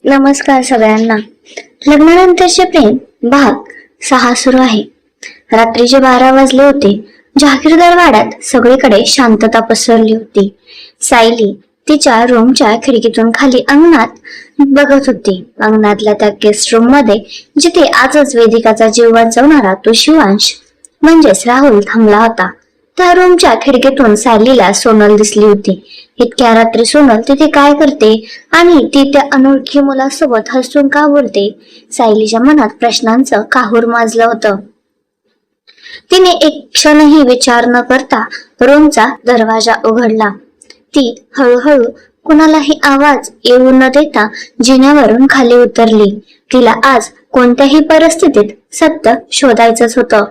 नमस्कार सगळ्यांना. लग्नानंतरचे प्रेम भाग 6 सुरू आहे. रात्रीचे 12 वाजले होते. जहागीरदार वाड्यात सगळीकडे शांतता पसरली होती. सायली तिच्या रूमच्या खिडकीतून खाली अंगणात बघत होती. अंगणातल्या त्या गेस्ट रूम मध्ये जिथे आजच वेदिकाचा जीव वाचवणारा तो शिवांश म्हणजेच राहुल थांबला होता, त्या रूमच्या खिडकीतून सायलीला सोनल दिसली होती. इतक्या रात्री सोनल तिथे काय करते आणि ती त्या अनोळखी मुलासोबत हसून का बोलते? सायलीच्या मनात प्रश्नांचं काहूर माजलं होतं. तिने एक क्षणही विचार न करता रूमचा दरवाजा उघडला. ती हळूहळू कुणालाही आवाज येऊ न देता जिन्यावरून खाली उतरली. तिला आज कोणत्याही परिस्थितीत सत्य शोधायचंच होतं.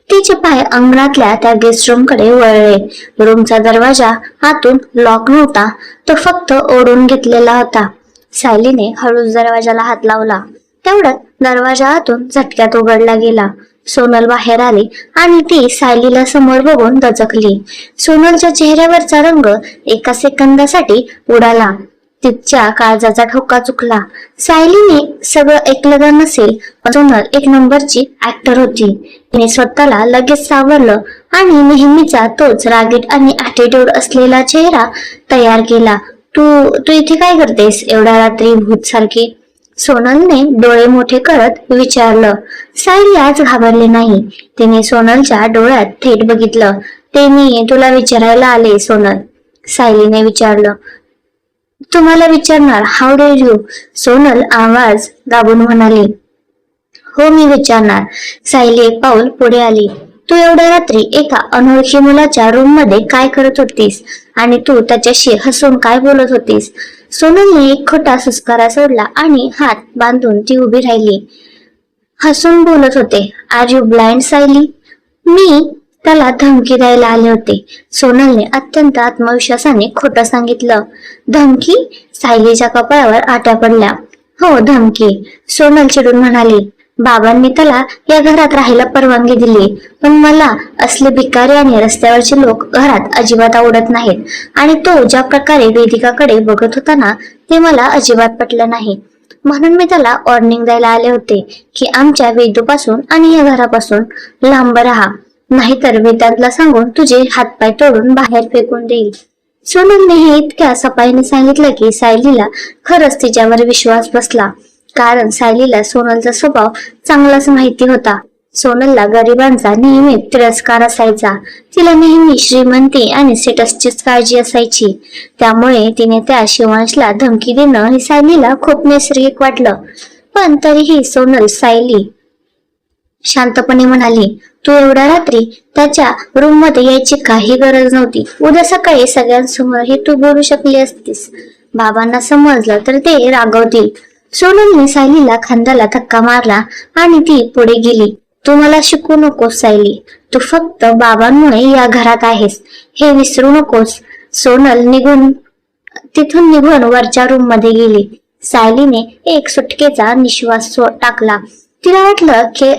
तिचे पाय अंगणातल्या त्या गेस्ट रूम कडे वळले. रूमचा दरवाजा आतून लॉक नव्हता, तो फक्त ओढून घेतलेला होता. सायलीने हळूच दरवाजाला हात लावला. तेवढ्यात दरवाजा आतून झटक्यात उघडला गेला. सोनल बाहेर आली आणि ती सायलीला समोर बघून दचकली. सोनलच्या चेहऱ्यावरचा रंग एका सेकंदासाठी उडाला. तिच्या काळजाचा ठोका चुकला. सायलीने सगळं ऐकलं नसेल, पण सोनल एक नंबरची ऍक्टर होती. तिने स्वतःला लगेच सावरलं आणि नेहमीचा तोच रागीट आणि ऍटिट्यूड असलेला चेहरा तयार केला. तू इथे काय करतेस एवढ्या रात्री भूत सारखी? सोनलने डोळे मोठे करत विचारलं. सायली आज घाबरली नाही. तिने सोनलच्या डोळ्यात थेट बघितलं. ते मी तुला विचारायला आले सोनल, सायलीने विचारलं. तुम्हाला विचारणार? How dare you? सोनल आवाज दाबून म्हणाली. हो, मी विचारणार. सायली एक पाऊल पुढे आली. तू एवढ्या रात्री एका अनोळखी मुलाच्या रूम मध्ये काय करत होतीस आणि तू त्याच्याशी हसून काय बोलत होतीस? सोनलने एक खोटा सुस्कारा सोडला आणि हात बांधून ती उभी राहिली. हसून बोलत होते? Are you blind Sayali? मी त्याला धमकी द्यायला आले होते, सोनलने अत्यंत आत्मविश्वासाने खोटं सांगितलं. धमकी? सायलीच्या कपाळावर आट्या पडल्या. हो, धमकी, सोनल चिडून म्हणाली. बाबांनी त्याला या घरात राहायला परवानगी दिली, पण मला असले भिकारी आणि रस्त्यावरचे लोक घरात अजिबात आवडत नाहीत. आणि तो ज्या प्रकारे वेदिकाकडे बघत होता ना, ते मला अजिबात पटलं नाही. म्हणून मी त्याला वॉर्निंग द्यायला आले होते की आमच्या वेदूपासून आणि या घरापासून लांब राहा, नाहीतर वेदांतला सांगून तुझे हातपाय तोडून बाहेर फेकून देईल. सोनलने हे इतक्या सफाईने सांगितलं की सायलीला खरंच तिच्यावर विश्वास बसला. कारण सायलीला सोनलचा स्वभाव चांगलाच माहिती होता. सोनलला गरिबांचा नेहमी तिरस्कार असायचा. तिला नेहमी श्रीमंती आणि स्टेटसचीच काळजी असायची. त्यामुळे तिने त्या शिवांशला धमकी देणं हे सायलीला खूप नैसर्गिक वाटलं. पण तरीही सोनल सायली शांतपणे म्हणाली, तू एवढ्या रात्री त्याच्या रूम मध्ये यायची काही गरज नव्हती. उद्या सकाळी सगळ्यांसमोर हे तू बोलू शकली असतीस. बाबांना समजलं तर ते रागवतील. सोनलने सायलीला खांद्याला धक्का मारला आणि ती पुढे गेली. तू मला शिकू नकोस सायली, तू फक्त बाबांमुळे या घरात आहेस हे विसरू नकोस. सोनल तिथून निघून वरच्या रूम मध्ये गेली. सायलीने एक सुटकेचा निश्वास टाकला. तिला वाटलं की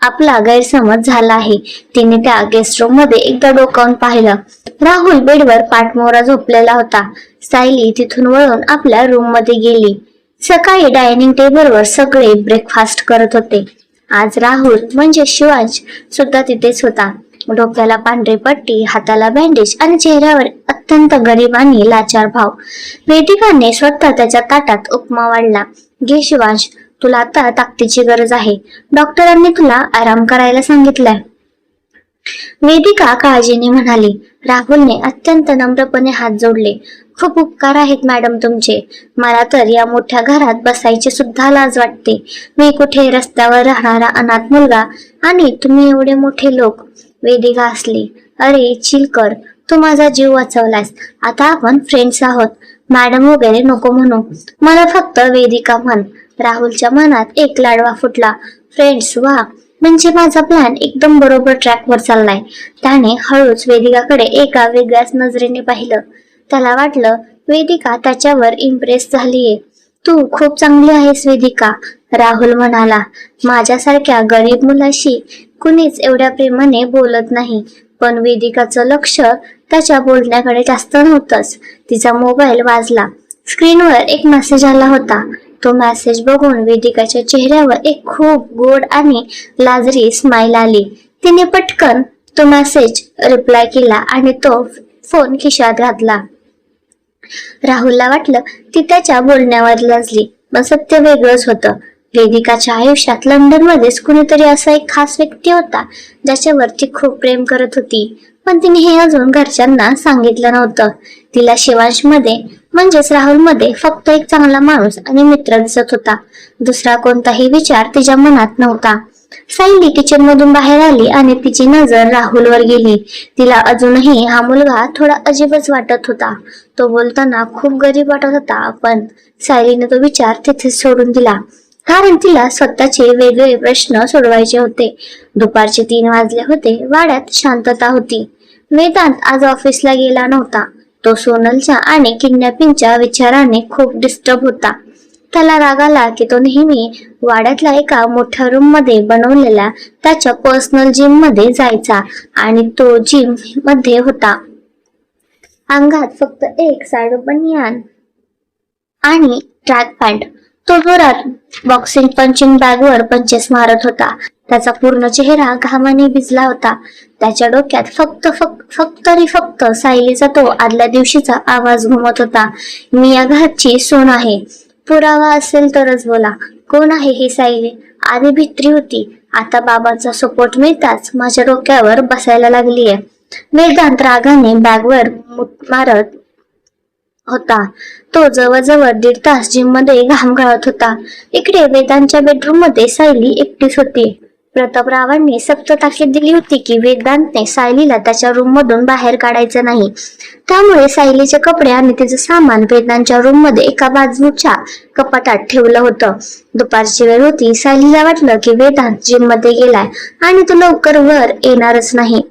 आपला गैरसमज झाला आहे. तिने त्या गेस्ट रूम मध्ये एकदा डोकावून पाहिलं. राहुल बेडवर पाठमोरा झोपलेला होता. सायली तिथून वळून आपल्या रूम मध्ये गेली. सकाळी डायनिंग टेबलवर सगळे ब्रेकफास्ट करत होते. आज राहुल म्हणजे शिवांश सुद्धा तिथेच होता. डोक्याला पांढरी पट्टी, हाताला बँडेज आणि चेहऱ्यावर अत्यंत गरीब आणि लाचार भाव. वेदिकाने स्वतः त्याच्या ताटात उपमा वाढला. घे शिवांश, तुला आता ताकदीची गरज आहे. डॉक्टरांनी तुला आराम करायला सांगितलंय. वेदिका काळजीने म्हणाली. राहुलने अत्यंत नम्रपणे हात जोडले. खूप उपकार आहेत मॅडम तुमचे. मला तर या मोठ्या घरात बसायची सुद्धा लाज वाटते. मी कुठे रस्त्यावर राहणारा अनाथ मुलगा आणि तुम्ही एवढे मोठे लोक. वेदिका असली. अरे चिलकर, तू माझा जीव वाचवलास. आता आपण फ्रेंड्स आहोत. मॅडम वगैरे नको म्हणू, मला फक्त वेदिका म्हण. राहुलच्या मनात एक लाडवा फुटला. फ्रेंड्स, वा, म्हणजे माझा प्लॅन एकदम बरोबर ट्रॅकवर चाललाय. त्याने हळूच वेदिकाकडे एका वेगळ्याच नजरेने पाहिलं. त्याला वाटलं वेदिका त्याच्यावर इम्प्रेस झालीये. तू खूप चांगली आहेस वेदिका, राहुल म्हणाला. माझ्यासारख्या गरीब मुलाशी कुणीच एवढ्या प्रेमाने बोलत नाही. पण वेदिकाचं लक्ष त्याच्या बोलण्याकडे जास्त नव्हतंच. तिचा मोबाईल वाजला. स्क्रीनवर एक मेसेज आला होता. तो मेसेज बघून वेदिकाच्या चेहऱ्यावर एक खूप गोड आणि लाजरी स्माइल आली. तिने पटकन तो मेसेज रिप्लाय केला आणि तो फोन खिशात घातला. राहुलला वाटलं ती त्याच्या बोलण्यावर लाजली, पण सत्य वेगळंच होतं. वेदिकाच्या आयुष्यात लंडन मध्येच कुणीतरी असा एक खास व्यक्ती होता ज्याच्यावर ती खूप प्रेम करत होती, पण तिने हे अजून घरच्यांना सांगितलं नव्हतं. तिला शिवांश मध्ये म्हणजेच राहुल मध्ये फक्त एक चांगला माणूस आणि मित्र दिसत होता. दुसरा कोणताही विचार तिच्या मनात नव्हता. सायली किचन मधून बाहेर आली आणि तिची नजर राहुलवर गेली. तिला अजूनही हा मुलगा थोडा अजीबच वाटत होता. तो बोलताना खूप गरीब वाटत होता, पण सायलीने तो विचार तिथेच सोडून दिला, कारण तिला स्वतःचे वेगळे प्रश्न सोडवायचे होते. दुपारचे 3 वाजले होते. वाड्यात शांतता होती. वेदांत आज ऑफिसला गेला नव्हता. तो सोनलच्या आणि किडनॅपिंगच्या विचाराने खूप डिस्टर्ब होता. त्याला राग आला की तो नेहमी वाड्यातल्या एका मोठ्या रूम मध्ये बनवलेल्या त्याच्या पर्सनल जिम मध्ये जायचा आणि तो जिम मध्ये होता. अंगात फक्त एक साडू बनियान आणि ट्रॅक पॅन्ट. तो जोरात बॉक्सिंग पंचिंग बॅग वर पंचेस मारत होता. त्याचा पूर्ण चेहरा घामाने भिजला होता. त्याच्या डोक्यात फक्त सायलीचा तो आदल्या दिवशीचा आवाज घुमत होता. मी या घरची सून आहे. पुरावा असेल तरच बोला. कोण आहे ही सायली? आधी भित्री होती, आता बाबांचा सपोर्ट मिळताच माझ्या डोक्यावर बसायला लागलीये. वेदांत रागाने बॅगवर मारत होता. तो जवळजवळ 1.5 तास जिम मध्ये घाम गाळत होता. इकडे वेदांतच्या बेडरूम मध्ये सायली एकटीच होती. प्रतापरावांनी सक्त ताकीद दिली होती की वेदांतने सायलीला त्याच्या रूम मधून बाहेर काढायचं नाही. त्यामुळे सायलीचे कपडे आणि तिचं सामान वेदांतच्या रूम मध्ये एका बाजूच्या कपाटात ठेवलं होतं. दुपारची वेळ होती. सायलीला वाटलं की वेदांत जिम मध्ये गेलाय आणि तो लवकर वर येणारच नाही.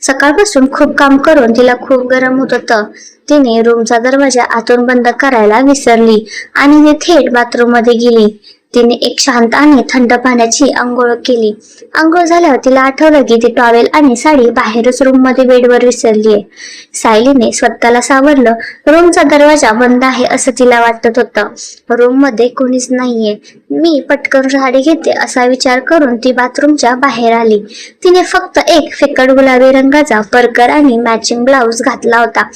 सकाळपासून खूप काम करून तिला खूप गरम होत होतं. तिने रूमचा दरवाजा आतून बंद करायला विसरली आणि ती थेट बाथरूम मध्ये गेली. तिने एक शांत आणि थंड पाण्याची आंघोळ केली. आंघोळ झाल्यावर तिला आठवलं की ती टॉवेल आणि साडी बाहेरच रूम मध्ये बेडवर विसरलीये. सायलीने स्वतःला सावरलं. रूमचा दरवाजा बंद आहे असं तिला वाटत होतं. रूम मध्ये कोणीच नाहीये. मी पटकन साडी घेते असा विचार करून ती बाथरूमच्या बाहेर आली. तिने फक्त एक फिकट गुलाबी रंगाचा परकर आणि मॅचिंग ब्लाउज घातला होता.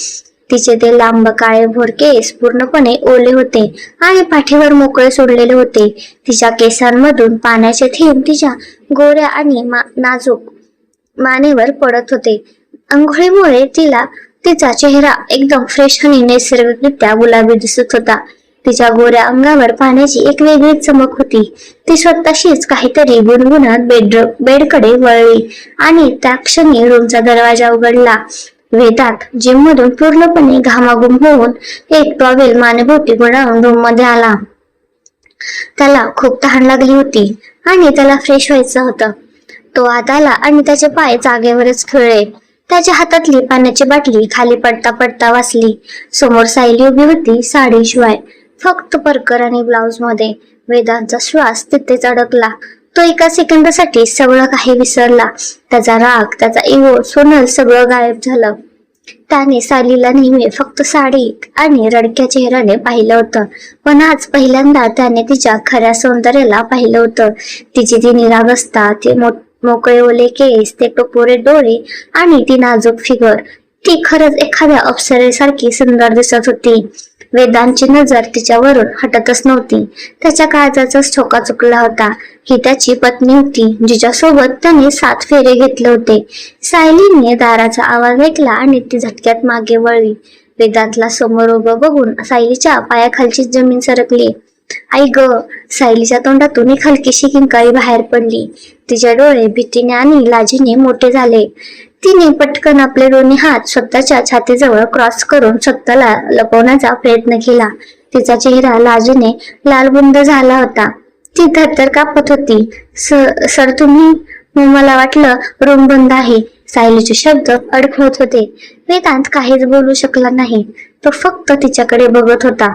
तिचे ते लांब काळे भोर केस पूर्णपणे ओले होते आणि पाठीवर मोकळे सोडलेले होते. तिच्या केसांमधून पाण्याचे थेंब तिच्या गोऱ्या आणि नाजूक मानेवर पडत होते. अंघोळीमुळे तिचा चेहरा एकदम फ्रेश आणि नैसर्गिकरित्या गुलाबी दिसत होता. तिच्या गोऱ्या अंगावर पाण्याची एक वेगळीच चमक होती. ती स्वतःशीच काहीतरी गुणगुणत बेडकडे वळली आणि त्या क्षणी रूमचा दरवाजा उघडला. वेदांत जिम मधून पूर्णपणे घामाघूम होऊन एक टॉवेल मानेभोवती गुंडाळून रूम मध्ये आला. त्याला खूप तहान लागली होती आणि त्याला फ्रेश व्हायचं होतं. तो आत आला आणि त्याचे पाय जागेवरच खिळले. त्याच्या हातातली पाण्याची बाटली खाली पडता पडता वाचली. समोर सायली उभी होती, साडीशिवाय फक्त परकर आणि ब्लाउज मध्ये. वेदांतचा श्वास तिथेच अडकला. तो एका सेकंदासाठी सगळं काही विसरला. त्याचा राग, त्याचा इगो, सोनल सगळं गायब झालं. त्याने सायलीला नेहमी फक्त साडी आणि रडक्या चेहऱ्याने पाहिलं होतं, पण आज पहिल्यांदा त्याने तिच्या खऱ्या सौंदर्याला पाहिलं होतं. तिची ती निरागसता, ते मोकळे ओले केस, ते टपोरे डोळे आणि ती नाजूक फिगर, ती खरंच एखाद्या अप्सरेसारखी सुंदर दिसत होती. वेदांतची नजर तिच्यावरून हटतच नव्हती. त्याच्या काळजाचाच ठोका चुकला होता. ही त्याची पत्नी होती, जिच्यासोबत त्याने 7 फेरे घेतले होते. सायलीने दाराचा आवाज ऐकला आणि ती झटक्यात मागे वळली. वेदांतला समोर उभं बघून सायलीच्या पायाखालची जमीन सरकली. आई ग! सायलीच्या तोंडातून एक हलकीशी किंकाळी बाहेर पडली. तिचे डोळे भीतीने आणि लाजीने मोठे झाले. तिने पटकन आपले दोन्ही हात स्वतःच्या छातीजवळ क्रॉस करून स्वतःला लपवण्याचा प्रयत्न केला. तिचा चेहरा लाजीने लालबुंद झाला होता. ती थरथर कापत होती. सर तुम्ही? मला वाटलं रूम बंद आहे. सायलीचे शब्द अडखळत होते. वेदांत काहीच बोलू शकला नाही. तो फक्त तिच्याकडे बघत होता.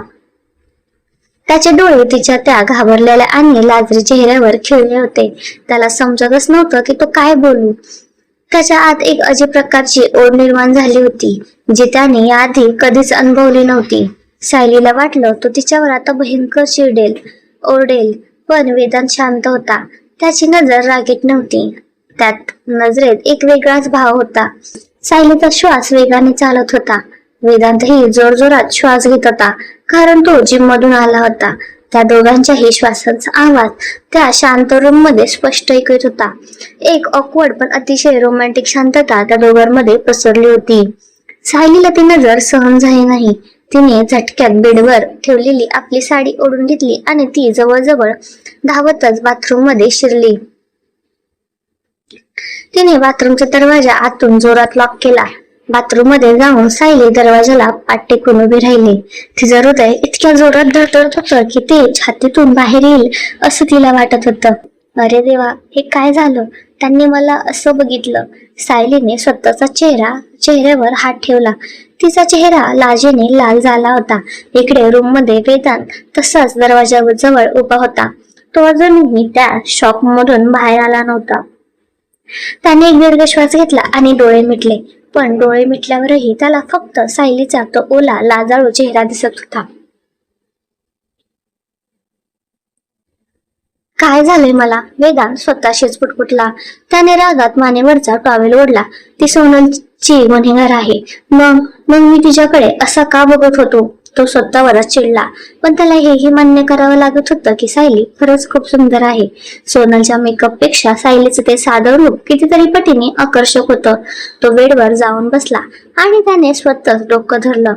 त्याचे डोळे तिच्या त्या घाबरलेल्या आणि लाजरी चेहऱ्यावर खिळले होते. त्याला समजतच नव्हतं की तो काय बोलू. त्याच्या आत एक अजीब प्रकारची ओढ निर्माण झाली होती, जी त्याने याआधी कधीच अनुभवली नव्हती. सायलीला वाटलं तो तिच्यावर आता भयंकर चिडेल, ओरडेल, पण वेदांत शांत होता. त्याची नजर रागीट नव्हती. त्यात नजरेत एक वेगळाच भाव होता. सायलीचा श्वास वेगाने चालत होता. वेदांतही जोरजोरात श्वास घेत होता, कारण तो जिम मधून आला होता. त्या दोघांच्याही श्वासांचा आवाज त्या शांत रूम मध्ये स्पष्ट ऐकू येत होता. एक ऑकवर्ड पण अतिशय रोमॅन्टिक शांतता त्या दोघांमध्ये पसरली होती. सायलीला ती नजर सहन झाली नाही. तिने झटक्यात बेडवर ठेवलेली आपली साडी ओढून घेतली आणि ती जवळजवळ धावतच बाथरूम मध्ये शिरली. तिने बाथरूमचा दरवाजा आतून जोरात लॉक केला. बाथरूम मध्ये जाऊन सायली दरवाजाला पाठ टेकून उभी राहिली. तिचं हृदय इतक्या जोरात धडधडत होतं की ते छातीतून बाहेर येईल असं तिला वाटत होतं. अरे देवा, हे काय झालं? त्यांनी मला असं बघितलं. सायलीने स्वतःचा चेहऱ्यावर हात ठेवला. तिचा चेहरा लाजेने लाल झाला होता. इकडे रूम मध्ये वेदांत तसाच दरवाजावर जवळ उभा होता. तो अजूनही त्या शॉक मधून बाहेर आला नव्हता. त्याने एक दीर्घ श्वास घेतला आणि डोळे मिटले. पण डोळे मिटल्यावरही त्याला फक्त सायलीचा तो ओला लाजाळू चेहरा दिसत होता. काय झालंय मला? वेदांत स्वतःशीच पुटपुटला. त्याने रागात मानेवरचा टॉवेल ओढला. ती सोनलची गुन्हेगार आहे. मग मग मी तिच्याकडे असा का बघत होतो? तो स्वतःवरच चिडला. पण त्याला हेही मान्य करावं लागत होतं की सायली खरंच खूप सुंदर आहे. सोनलच्या मेकअप पेक्षा सायलीचं ते साधं रूप कितीतरी पटीने आकर्षक होतं. तो बेडवर जाऊन बसला आणि त्याने स्वतःच डोकं धरलं.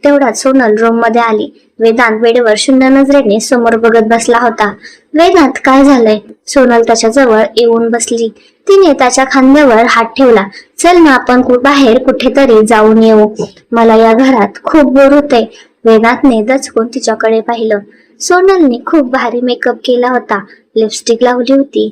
तेवढ्यात सोनल रूम मध्ये आली. वेदांत बेडवर शून्य नजरेने समोर बघत बसला होता. वेदांत, काय झालंय? सोनल त्याच्या जवळ येऊन बसली. तिने त्याच्या खांद्यावर हात ठेवला. चल ना, आपण बाहेर कुठेतरी जाऊन येऊ. मला या घरात खूप बोर होते. वेदांतने दचकून तिच्याकडे पाहिलं. सोनलने खूप भारी मेकअप केला होता. लिपस्टिक लावली होती.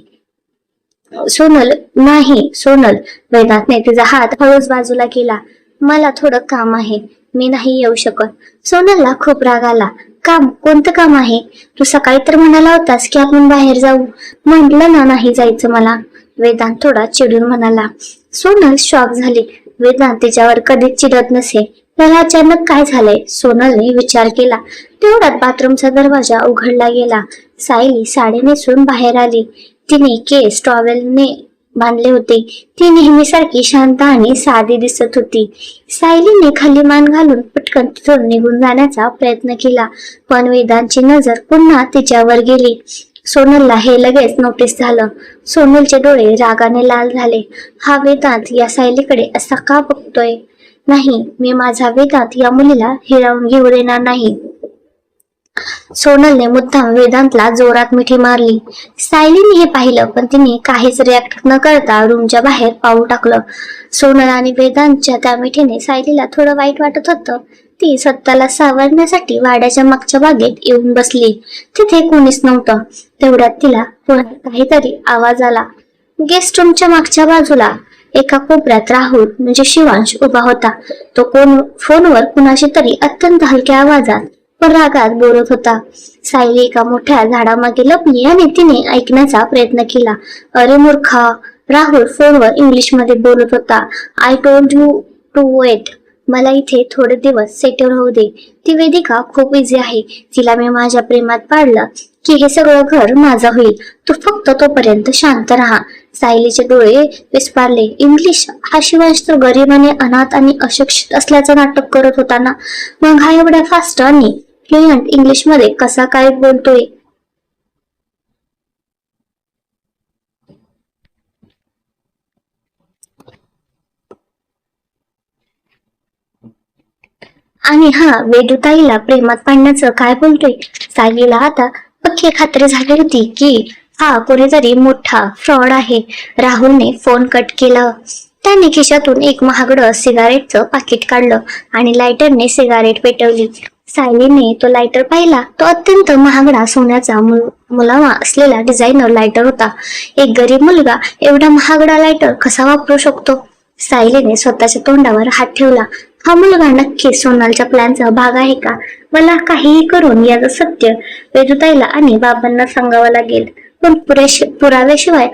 सोनल, वेदांतने तिचा हात हळूच बाजूला केला. मला थोडं काम आहे, मी नाही येऊ शकत. सोनलला खूप राग आला. काम? कोणतं काम आहे? तू सकाळी तर म्हणाला होतास की आपण बाहेर जाऊ. म्हटलं ना नाही जायचं मला. वेदांत थोडा चिडून म्हणाला. सोनल शॉक झाली. वेदांत तिच्यावर कधीच चिडत नसे. त्याला अचानक काय झालंय? सोनलने विचार केला. तेवढ्यात बाथरूमचा दरवाजा उघडला गेला. सायली साडी नेसून बाहेर आली. तिने केस टॉवेलने बांधले होते. ती नेहमीसारखी शांत आणि साधी दिसत होती. सायलीने खाली मान घालून पटकन तिथून निघून जाण्याचा प्रयत्न केला, पण वेदांतची नजर पुन्हा तिच्यावर गेली. सोनलला हे लगेच नोटीस झालं. सोनलचे डोळे रागाने लाल झाले. हा वेदांत या सायलीकडे असा का बघतोय? नाही, मी माझा वेदांत या मुलीला हिरावून घेऊ देणार नाही. सोनलने मुद्दाम वेदांतला जोरात मिठी मारली. सायलीने हे पाहिलं, पण तिने काहीच रिॲक्ट न करता रूमच्या बाहेर पाऊल टाकलं. सोनल आणि वेदांतच्या त्या मिठीने सायलीला थोडं वाईट वाटत होतं. ती स्वतःला सावरण्यासाठी वाड्याच्या मागच्या बागेत येऊन बसली. तिथे कोणीच नव्हतं. तेवढ्यात तिला काहीतरी आवाज आला. गेस्ट रूमच्या मागच्या बाजूला एका कोपऱ्यात राहुल म्हणजे शिवांश उभा होता. तो फोनवर कुणाशी तरी अत्यंत हलक्या आवाजात पण रागात बोलत होता. सायली एका मोठ्या झाडामागे लपली आणि तिने ऐकण्याचा प्रयत्न केला. अरे मूर्खा, राहुल फोनवर इंग्लिश मध्ये बोलत होता. I told you to wait. मला इथे थोडे दिवस सेटल होऊ दे. ती वेदिका खूप इझी आहे. तिला मी माझ्या प्रेमात पाडलं की हे सगळं घर माझं होईल. तू फक्त तोपर्यंत शांत राहा. सायलीचे डोळे विस्पारले. इंग्लिश? हा शिवांश तर गरीब आणि अनाथ आणि अशिक्षित असल्याचं नाटक करत होता ना. मग हा एवढ्या फास्ट आणि फ्लुएंट इंग्लिश मध्ये कसा काय बोलतोय? आणि हा वेदुताईला प्रेमात पाडण्याचं काय बोलतोय? सायलीला आता पक्की खात्री झाली होती की हा कोणीतरी मोठा फ्रॉड आहे. राहुलने फोन कट केला. त्याने खिशातून एक महागडं सिगारेटचं पाकिट काढलं आणि लायटरने सिगारेट पेटवली. सायलीने तो लायटर पाहिला. तो अत्यंत महागडा सोन्याचा मुलामा असलेला डिझायनर लायटर होता. एक गरीब मुलगा एवढा महागडा लायटर कसा वापरू शकतो? सायलीने स्वतःच्या तोंडावर हात ठेवला. हा मुलगा नक्की सोनलच्या प्लॅनचा भाग आहे का? मला काहीही करून याचं सत्य वेदुताईला आणि बाबांना सांगावं लागेल, पण पुराव्याशिवाय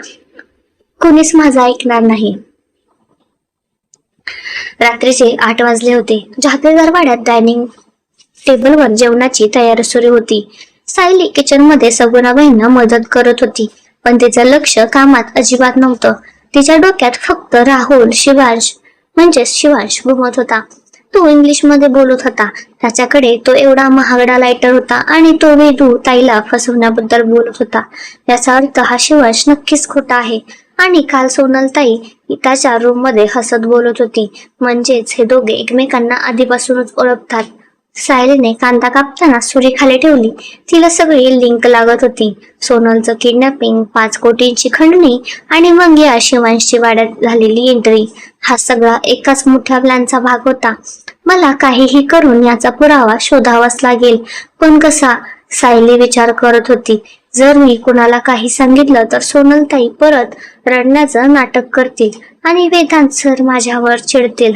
कोणीच माझं ऐकणार नाही. रात्रीचे 8 वाजले होते. जहागीरदार वाड्यात डायनिंग टेबलवर जेवणाची तयारी सुरू होती. सायली किचन मध्ये सगुणाबाईंना मदत करत होती, पण तिचं लक्ष कामात अजिबात नव्हतं. तिच्या डोक्यात फक्त राहुल शिवांश घुमत होता. तो इंग्लिश मध्ये बोलत होता. त्याच्याकडे तो एवढा महागडा लायटर होता आणि तो वेदू ताईला फसवण्याबद्दल बोलत होता. याचा अर्थ हा शिवांश नक्कीच खोटा आहे. आणि काल सोनल ताई त्याच्या रूम मध्ये हसत बोलत होती. म्हणजेच हे दोघे एकमेकांना आधीपासूनच ओळखतात. सायलीने कांदा कापताना सुरी खाली ठेवली. तिला सगळी लिंक लागत होती. सोनलचं किडनॅपिंग, 5 कोटींची खंडणी आणि मग या शिवांशची वाड्यात झालेली एंट्री. हा सगळा एकाच मोठ्या प्लॅनचा भाग होता. मला काहीही करून याचा पुरावा शोधावाच लागेल, पण कसा? सायली विचार करत होती. जर मी कुणाला काही सांगितलं तर सोनलताई परत रडण्याचं नाटक करतील आणि वेदांत सर माझ्यावर चिडतील.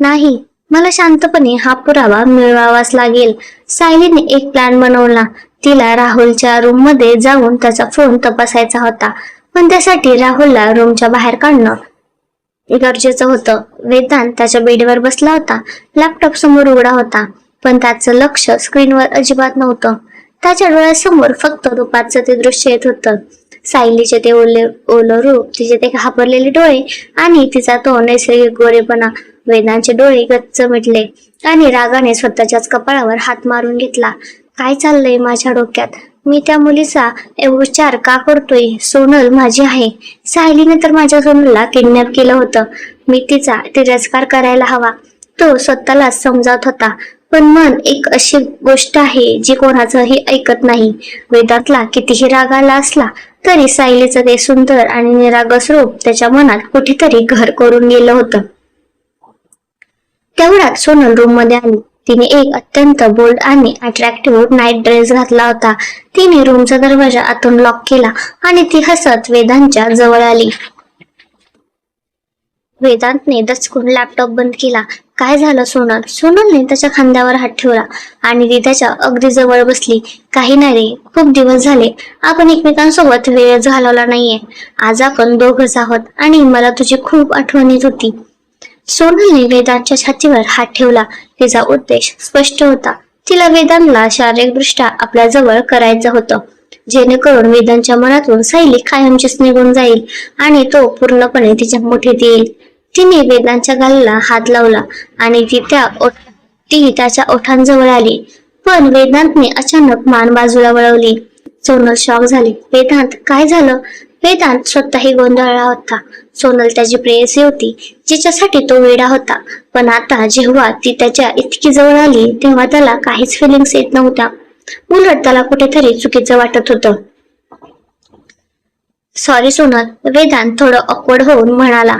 नाही, मला शांतपणे हा पुरावा मिळवावाच लागेल. सायलीने एक प्लॅन बनवला. तिला राहुलच्या रूम मध्ये जाऊन त्याचा फोन तपासायचा होता, पण त्यासाठी राहुलला रूमच्या बाहेर काढणं गरजेचं होतं. वेदांत त्याच्या बेडवर बसला होता. लॅपटॉप समोर उघडा होता, पण त्याचं लक्ष स्क्रीनवर अजिबात नव्हतं. त्याच्या डोळ्यासमोर फक्त दुपारचं ते दृश्य येत होतं. सायलीचे ते ओलं रूप, तिचे ते घाबरलेले डोळे आणि तिचा तो नैसर्गिक गोरेपणा. वेदांचे डोळे गच्च मिटले आणि रागाने स्वतःच्याच कपाळावर हात मारून घेतला. काय चाललंय माझ्या डोक्यात? मी त्या मुलीचा विचार का करतोय? सोनल माझी आहे. सायलीने तर माझ्या सोनलला किडनॅप केलं होतं. मी तिचा तिरस्कार करायला हवा, तो स्वतःला समजावत होता. पण मन एक अशी गोष्ट आहे जी कोणाचंही ऐकत नाही. वेदांतला कितीही राग आला असला तरी सायलीचं ते सुंदर आणि निरागस रूप त्याच्या मनात कुठेतरी घर करून गेलं होतं. तेवढ्यात सोनल रूम मध्ये आली. तिने एक अत्यंत बोल्ड आणि अट्रॅक्टिव्ह नाईट ड्रेस घातला होता. तिने रूमचा दरवाजा आतून लॉक केला आणि ती हसत वेदांतच्या जवळ आली. वेदांतने दचकून लॅपटॉप बंद केला. काय झालं सोनल? सोनलने त्याच्या खांद्यावर हात ठेवला आणि ती त्याच्या अगदी जवळ बसली. काही नाही रे, खूप दिवस झाले आपण एकमेकांसोबत वेळ घालवला नाहीये. आज आपण दोघच आहोत आणि मला तुझी खूप आठवण येत होती. सोनलने वेदांतच्या छातीवर हात ठेवला. तिचा उद्देश स्पष्ट होता. तिला वेदांतला शारीरिकदृष्ट्या आपल्या जवळ करायचं होतं, जेणेकरून वेदांतच्या मनातून सायली कायमचीच निघून जाईल आणि तो पूर्णपणे तिच्या मुठीत येईल. तिने वेदांतच्या गालाला हात लावला आणि ती त्याच्या ओठांजवळ आली. पण वेदांतने अचानक मान बाजूला वळवली. सोनल शॉक झाली. वेदांत, काय झालं? वेदांत स्वतःही गोंधळला होता. सोनल त्याची प्रेयसी होती, जिच्यासाठी तो वेडा होता. पण आता जेव्हा ती त्याच्या इतकी जवळ आली तेव्हा त्याला काहीच फिलिंग्स येत नव्हत्या. उलट त्याला कुठेतरी चुकीचं वाटत होतं. सॉरी सोनल, वेदांत थोडं ऑकवर्ड होऊन म्हणाला.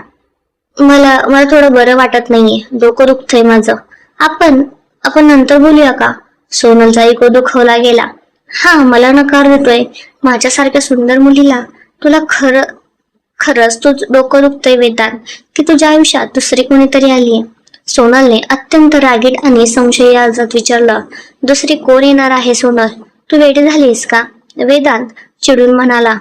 मला थोडं बरं वाटत नाहीये, डोकं दुखतंय माझं. आपण नंतर बोलूया का? सोनलचा इको दुखावला गेला. हा, मला नकार देतोय. माझ्यासारख्या सुंदर मुलीला तुला खरंच तुझ डोकं दुखतंय वेदांत, की तुझ्या आयुष्यात दुसरी कोणीतरी आलीये? सोनलने अत्यंत रागीट आणि संशयास्पद विचारलं. दुसरी कोण येणार आहे सोनल? तू वेडी झालीस का? वेदांत चिडून म्हणाला.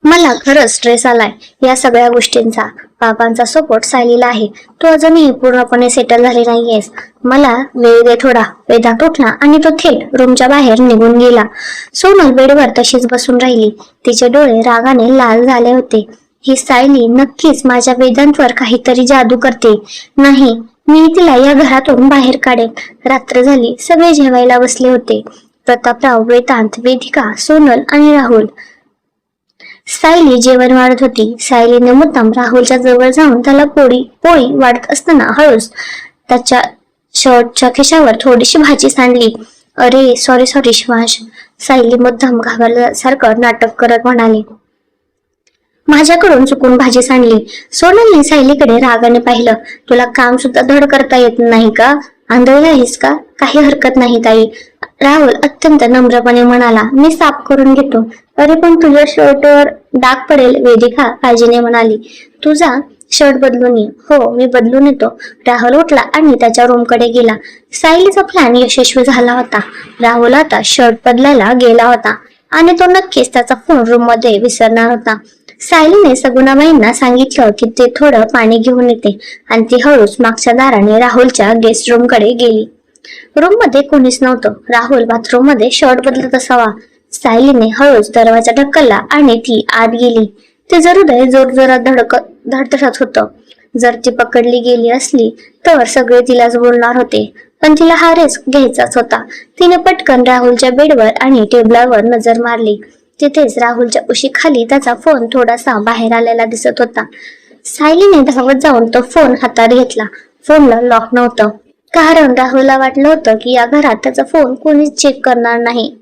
मला खरंच स्ट्रेस आलाय या सगळ्या गोष्टींचा. बाबांचा सपोर्ट सायलीला आहे, तू अजूनही पूर्णपणे सेटल झाली नाहीयेस. मला वेळ दे थोडा. वेदांत उठला आणि तो थेट रूमच्या बाहेर निघून गेला. सोनल बेडवर तशीच बसून राहिली. तिचे डोळे रागाने लाल झाले होते. ही सायली नक्कीच माझ्या वेदांतवर काहीतरी जादू करते. नाही, मी तिला या घरातून बाहेर काढेन. रात्र झाली. सगळे जेवायला बसले होते. प्रतापराव, वेदांत, वेदिका, सोनल आणि राहुल. सायली जेवण वाढत होती. सायलीने मुद्दाम राहुलच्या जवळ जाऊन त्याला पोळी वाढत असताना हळूच त्याच्या शर्टच्या खिशावर थोडीशी भाजी सांडली. अरे सॉरी शिवांश, सायली मुद्दाम घाबरल्यासारखं नाटक करत म्हणाली. माझ्याकडून चुकून भाजी सांडली. सोनलने सायलीकडे रागाने पाहिलं. तुला काम सुद्धा धड करता येत नाही का? आंधळी आहेस का? काही हरकत नाही ताई, राहुल अत्यंत नम्रपणे म्हणाला. मी साफ करून घेतो. अरे पण तुझ्या शर्टवर डाग पडेल, वेदिका काळजीने म्हणाली. तुझा शर्ट बदलून ये. हो, मी बदलून येतो. राहुल उठला आणि त्याच्या रूमकडे गेला. सायलीचा प्लॅन यशस्वी झाला होता. राहुल आता शर्ट बदलायला गेला होता आणि तो नक्कीच त्याचा फोन रूम मध्ये विसरणार होता. सायलीने सगुणाबाईंना सांगितलं की ते थोडं पाणी घेऊन येते आणि ती हळूच मागच्या दाराने राहुलच्या गेस्ट रूम कडे गेली. रूम मध्ये कोणीच नव्हतं. राहुल बाथरूम मध्ये शर्ट बदलत असावा. सायलीने हळूच दरवाजा ढकलला आणि ती आत गेली. तिचं हृदय जोरजोरात धडधडत होतं. जर ती पकडली गेली असली तर सगळे तिलाच बोलणार होते, पण तिला हा रिस्क घ्यायचाच होता. तिने पटकन राहुलच्या बेडवर आणि टेबलावर नजर मारली. तिथेच राहुलच्या उशीखाली त्याचा फोन थोडासा बाहेर आलेला दिसत होता. सायलीने धावत जाऊन तो फोन हातात घेतला. फोनला लॉक नव्हतं, कारण राहुलला वाटलं होतं की या घरात त्याचा फोन कोणीच चेक करणार नाही.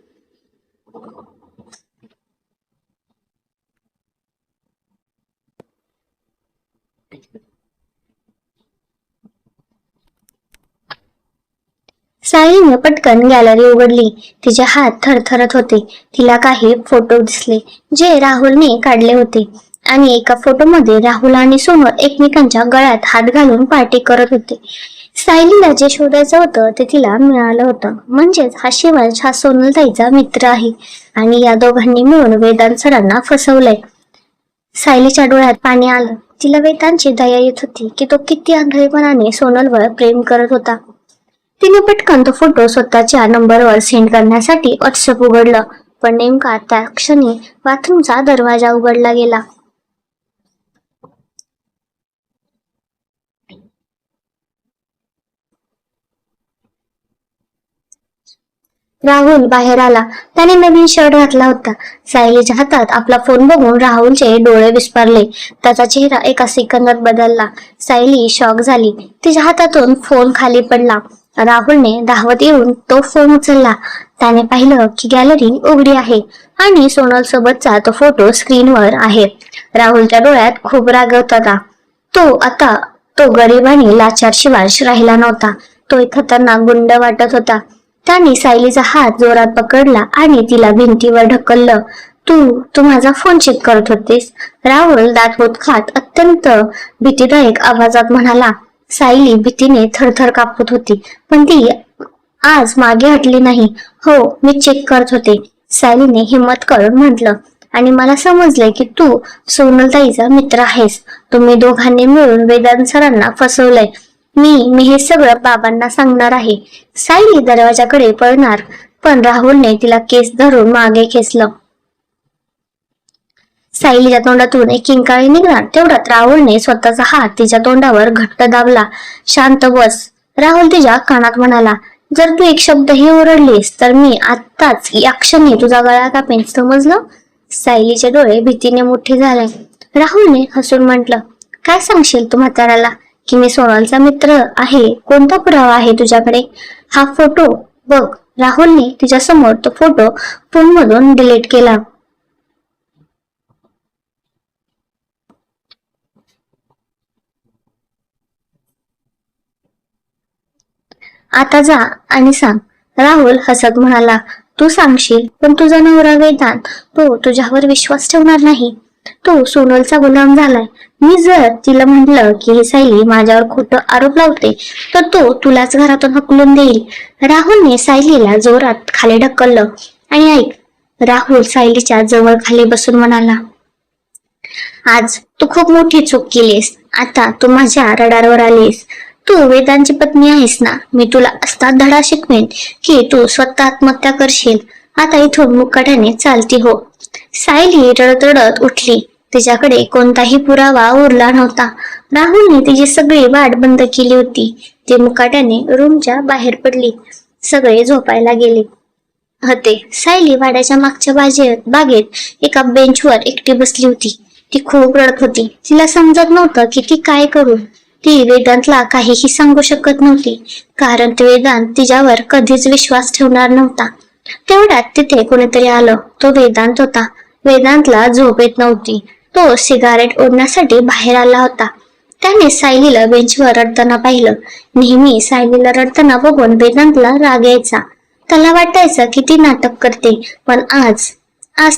सायलीने पटकन गॅलरी उघडली. तिचे हात थरथरत होते. तिला काही फोटो दिसले जे राहुलने काढले होते आणि एका फोटोमध्ये राहुल आणि सोनल एकमेकांच्या गळ्यात हात घालून पार्टी करत होते. सायलीला जे शोधायचं होतं ते तिला मिळालं होतं. म्हणजेच हा शिवांश हा सोनलताईचा मित्र आहे आणि या दोघांनी मिळून वेदांत सरांना फसवलंय. सायलीच्या डोळ्यात पाणी आलं. तिला वेदांतची दया येत होती की तो किती आंधळेपणाने सोनलवर प्रेम करत होता. तिने पटकन तो फोटो स्वतःच्या नंबरवर सेंड करण्यासाठी व्हॉट्सअप उघडलं, पण नेमका त्या क्षणी बाथरूमचा दरवाजा उघडला गेला. राहुल बाहेर आला. त्याने नवीन शर्ट घातला होता. सायलीच्या हातात आपला फोन बघून राहुलचे डोळे विस्पारले. त्याचा चेहरा एका सेकंदात बदलला. सायली शॉक झाली. तिच्या हातातून फोन खाली पडला. राहुलने धावत येऊन तो फोन उचलला. त्याने पाहिलं की गॅलरी उघडी आहे आणि सोनल सोबतचा तो फोटो स्क्रीनवर आहे. राहुलच्या डोळ्यात खूप राग होता. तो गरीब आणि लाचार शिवांश राहिला नव्हता. तो एक खतरनाक गुंड वाटत होता. त्याने सायलीचा हात जोरात पकडला आणि तिला भिंतीवर ढकललं. तू माझा फोन चेक करत होतीस? राहुल दात खात अत्यंत भीतीदायक आवाजात म्हणाला. सायली भीतीने थरथर कापत होती, पण ती आज मागे हटली नाही. हो, मी चेक करत होते, सायलीने हिम्मत करून म्हटलं. आणि मला समजलंय की तू सोनलताईचा मित्र आहेस. तुम्ही दोघांनी मिळून वेदांत सरांना फसवलंय. मी हे सगळं बाबांना सांगणार आहे. सायली दरवाजाकडे पळणार, पण राहुलने तिला केस धरून मागे खेचलं. सायलीच्या तोंडातून एक किंकाळी निघाला. तेवढ्यात राहुलने स्वतःचा हात तिच्या तोंडावर घट्ट दाबला. शांत बस, राहुल तिच्या कानात म्हणाला. जर तू एक शब्दही ओरडलीस तर मी आत्ताच या क्षणी तुझा गळा कापेन, समजलं? सायलीचे डोळे भीतीने मोठे झाले. राहुलने हसून म्हटलं, काय सांगशील तू म्हाताऱ्याला की मी सोनलचा मित्र आहे? कोणता पुरावा आहे तुझ्याकडे? हा फोटो बघ. राहुलने तिच्या समोर तो फोटो फोन मधून डिलीट केला. आता जा आणि सांग, राहुल हसत म्हणाला. तू सांगशील, पण तुझा नवरा वेदांत, तो तुझ्यावर विश्वास ठेवणार नाही. तो सोनलचा गुलाम झालाय. मी जर तिला म्हटलं की ही सायली माझ्यावर खोटं आरोप लावते तर तो तुलाच घरातून हकलून देईल. राहुलने सायलीला जोरात खाली ढकललं. आणि ऐक, राहुल सायलीच्या जवळ खाली बसून म्हणाला. आज तू खूप मोठी चूक केलीस. आता तू माझ्या रडारवर आलीस. तू वेदांची पत्नी आहेस ना. मी तुला असा धडा शिकवेन की तू स्वतः आत्महत्या करशील. आता इथून मुकाट्याने चालती हो. सायली रडत रडत उठली. तिच्याकडे कोणताही पुरावा उरला नव्हता. राहुलने तिची सगळी वाट बंद केली होती. ती मुकाट्याने रूमच्या बाहेर पडली. सगळे झोपायला गेले होते. सायली वाड्याच्या मागच्या बागेत एका बेंचवर एकटी बसली होती. ती खूप रडत होती. तिला समजत नव्हतं की ती काय करू. ती वेदांतला काहीही सांगू शकत नव्हती, कारण वेदांत तिच्यावर कधीच विश्वास ठेवणार नव्हता. तेवढ्यात तिथे कोणीतरी आलं. तो वेदांत होता. वेदांतला झोप येत नव्हती. तो सिगारेट ओढण्यासाठी बाहेर आला होता. त्याने सायलीला बेंचवर रडताना पाहिलं. नेहमी सायलीला रडताना बघून वेदांतला राग यायचा. त्याला वाटायचं की ती नाटक करते, पण आज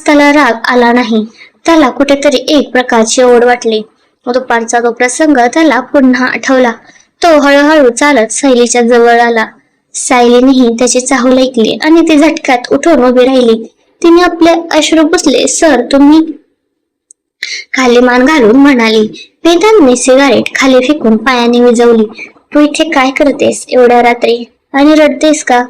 त्याला राग आला नाही. त्याला कुठेतरी एक प्रकारची ओढ वाटली. दुपारचा तो प्रसंग त्याला पुन्हा आठवला. तो हळूहळू चालत सायलीच्या जवळ आला. सायलीनेही त्याची चाहूल ऐकली आणि ती झटक्यात उठून उभी राहिली. तिने आपले अश्रू पुसले. सर, तुम्ही? खाली मान घालून म्हणाली. वेदांतने सिगारेट खाली फेकून पायाने विझवली. तू इथे काय करतेस एवढ्या रात्री आणि रडतेस का?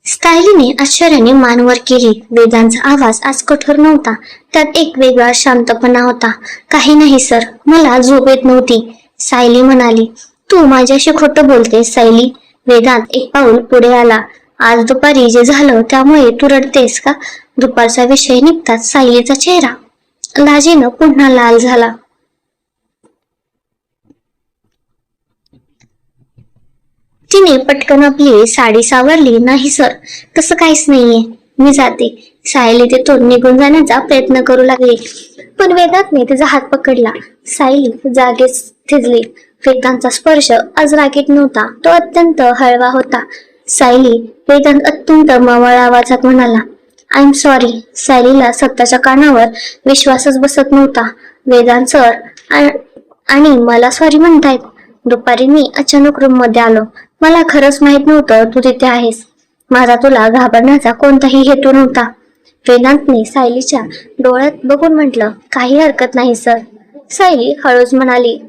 सायलीने आश्चर्याने मान वर केली. वेदांचा आवाज आज कठोर नव्हता, त्यात एक वेगळा शांतपणा होता. काही नाही सर, मला झोप येत नव्हती, सायली म्हणाली. तू माझ्याशी खोटं बोलतेस सायली. वेदांत एक पाऊल पुढे आला. आज दुपारी जे झालं त्यामुळे तू रडतेस का? दुपारचा विषय निघताच सायलीचा चेहरा लाजेनं पुन्हा लाल झाला. तिने पटकन आपली साडी सावरली. नाही सर, तसं काहीच नाहीये, मी जाते. सायली तिथून निघून जाण्याचा प्रयत्न करू लागली, पण वेदांतने तिचा हात पकडला. सायली जागेच थिजली. वेदांतचा स्पर्श आज रागीट नव्हता, तो अत्यंत हळवा होता. सायली, वेदांत अत्यंत मवाळ आवाजात म्हणाला. I am sorry. सायलीला स्वतःच्या कानावर विश्वासच बसत नव्हता. वेदांत सर आणि मला सॉरी म्हणतायत. दुपारी मी अचानक रूम मध्ये आलो. मला खरंच माहित नव्हतं तू तिथे आहेस. माझा तुला घाबरण्याचा कोणताही हेतू नव्हता. वेदांतने सायलीच्या डोळ्यात बघून म्हटलं. काही हरकत नाही सर. सायली हळूच म्हणाली.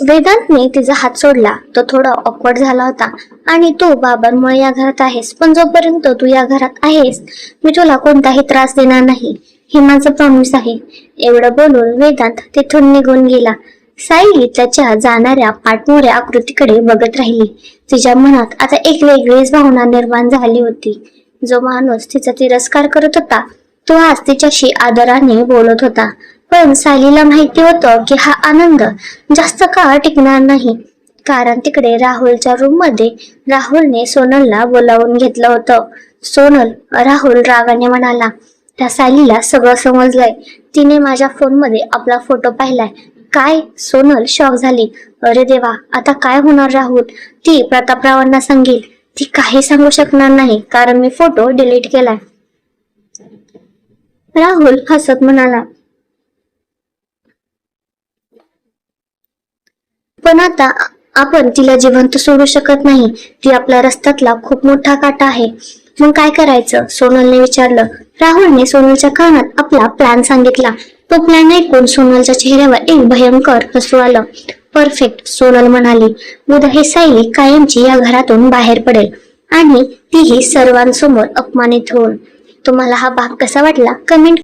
वेदांतने तिचा हात सोडला. तो थोडा ऑकवर्ड झाला होता. आणि तू बाबांमुळे या घरात आहेस, पण जोपर्यंत तू या घरात आहेस मी तुला कोणताही त्रास देणार नाही, हे माझं प्रॉमिस आहे. एवढं बोलून वेदांत तिथून निघून गेला. सायली त्याच्या जाणाऱ्या पाठमोऱ्या आकृतीकडे बघत राहिली. तिच्या मनात आता एक वेगळीच भावना निर्माण झाली होती. जो माणूस तिचा तिरस्कार करत होता तो आज तिच्याशी आदराने बोलत होता. पण सायलीला माहिती होतं की हा आनंद जास्त काळ टिकणार नाही, कारण तिकडे राहुलच्या रूम मध्ये राहुलने सोनलला बोलावून घेतलं होतं. सोनल, राहुल रागाने म्हणाला. त्या सायलीला सगळं समजलंय. तिने माझ्या फोन मध्ये आपला फोटो पाहिलाय. काय? सोनल शॉक झाली. अरे देवा, आता काय होणार राहुल? ती प्रतापरावांना सांगेल. ती काही सांगू शकणार नाही कारण मी फोटो डिलीट केलाय. राहुल हसत म्हणाला. पण आता आपण तिला जिवंत सोडू शकत नाही. ती आपल्या रस्त्यातला खूप मोठा काटा आहे. मग काय करायचं? सोनलने विचारलं. राहुलने सोनलच्या कानात आपला प्लॅन सांगितला. तो प्लॅन ऐकून सोनलच्या चेहऱ्यावर एक भयंकर हसू आलं. परफेक्ट, सोनल म्हणाली. उद्या हे सायली कायमची या घरातून बाहेर पडेल आणि तीही सर्वांसमोर अपमानित होऊन. तुम्हाला हा भाग कसा वाटला? कमेंट